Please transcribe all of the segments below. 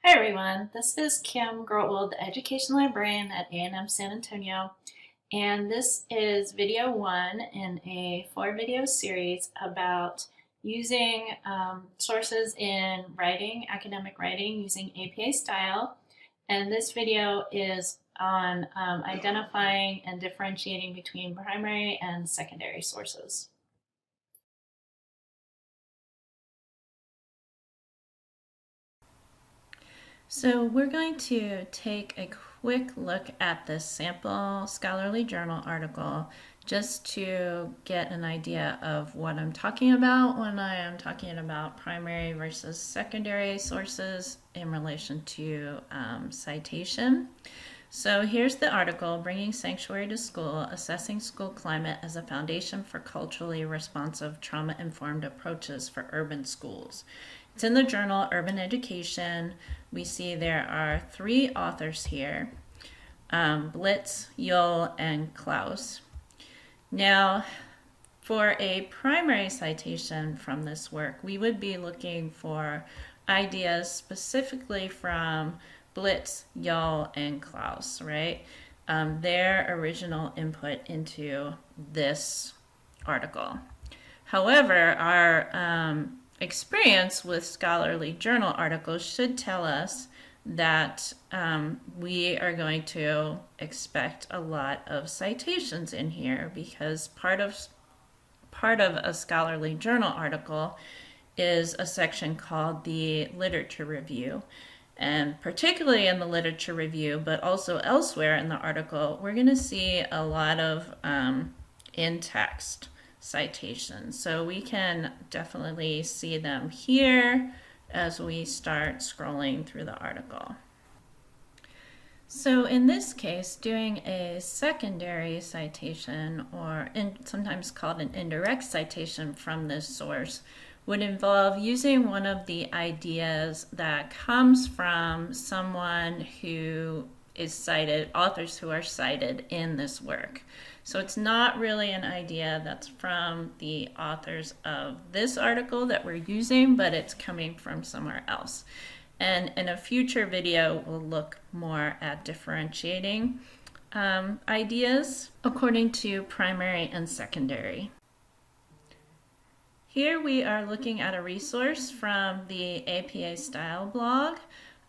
Hi everyone, this is Kim Grotwald, the Education Librarian at A&M San Antonio, and this is video one in a 4-video series about using sources in writing, academic writing, using APA style. And this video is on identifying and differentiating between primary and secondary sources. So we're going to take a quick look at this sample scholarly journal article just to get an idea of what I'm talking about when I am talking about primary versus secondary sources in relation to citation. So here's the article, Bringing Sanctuary to School, Assessing School Climate as a Foundation for Culturally Responsive Trauma-Informed Approaches for Urban Schools. It's in the journal Urban Education. We see there are 3 authors here, Blitz, Yule, and Klaus. Now, for a primary citation from this work, we would be looking for ideas specifically from Blitz, Yule, and Klaus, right? Their original input into this article. However, our experience with scholarly journal articles should tell us that we are going to expect a lot of citations in here, because part of a scholarly journal article is a section called the literature review. And particularly in the literature review, but also elsewhere in the article, we're going to see a lot of in-text citations. So we can definitely see them here as we start scrolling through the article. So in this case, doing a secondary citation, or sometimes called an indirect citation from this source, would involve using one of the ideas that comes from someone who is cited, authors who are cited in this work. So it's not really an idea that's from the authors of this article that we're using, but it's coming from somewhere else. And in a future video, we'll look more at differentiating ideas according to primary and secondary. Here we are looking at a resource from the APA Style blog.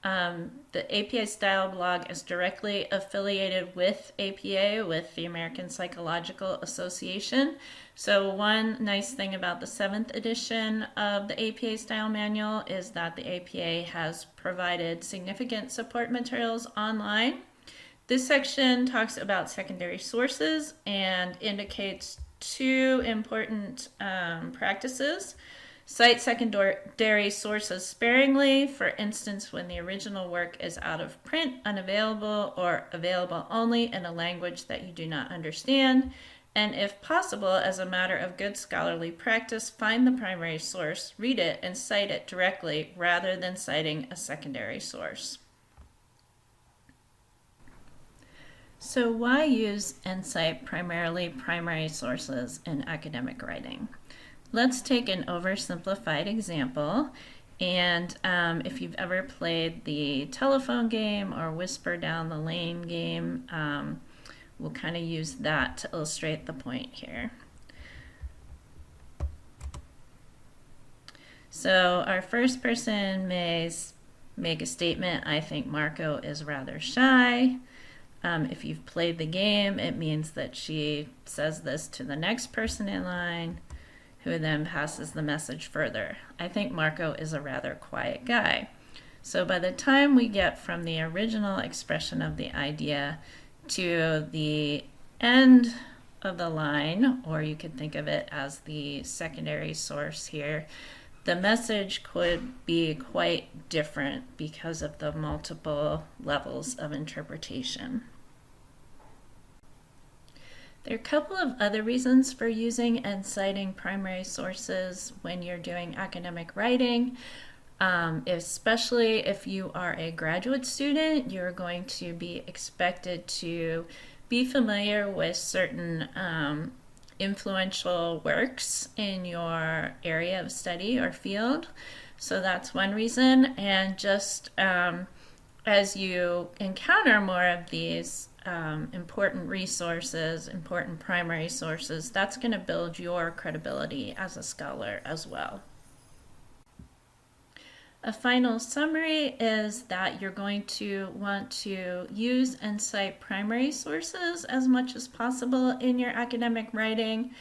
The APA Style blog is directly affiliated with APA, with the American Psychological Association. So one nice thing about the 7th edition of the APA Style manual is that the APA has provided significant support materials online. This section talks about secondary sources and indicates 2 important practices. Cite secondary sources sparingly, for instance, when the original work is out of print, unavailable, or available only in a language that you do not understand. And if possible, as a matter of good scholarly practice, find the primary source, read it, and cite it directly rather than citing a secondary source. So why use and cite primarily primary sources in academic writing? Let's take an oversimplified example. And if you've ever played the telephone game or Whisper Down the Lane game, we'll kind of use that to illustrate the point here. So our first person may make a statement, I think Marco is rather shy. If you've played the game, it means that she says this to the next person in line, who then passes the message further. I think Marco is a rather quiet guy. So by the time we get from the original expression of the idea to the end of the line, or you could think of it as the secondary source here, the message could be quite different because of the multiple levels of interpretation. There are a couple of other reasons for using and citing primary sources when you're doing academic writing. Especially if you are a graduate student, you're going to be expected to be familiar with certain influential works in your area of study or field. So that's one reason. And just as you encounter more of these important resources, important primary sources, that's going to build your credibility as a scholar as well. A final summary is that you're going to want to use and cite primary sources as much as possible in your academic writing.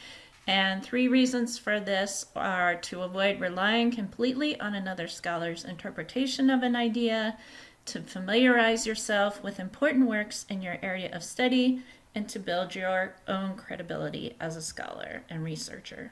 And 3 reasons for this are to avoid relying completely on another scholar's interpretation of an idea, to familiarize yourself with important works in your area of study, and to build your own credibility as a scholar and researcher.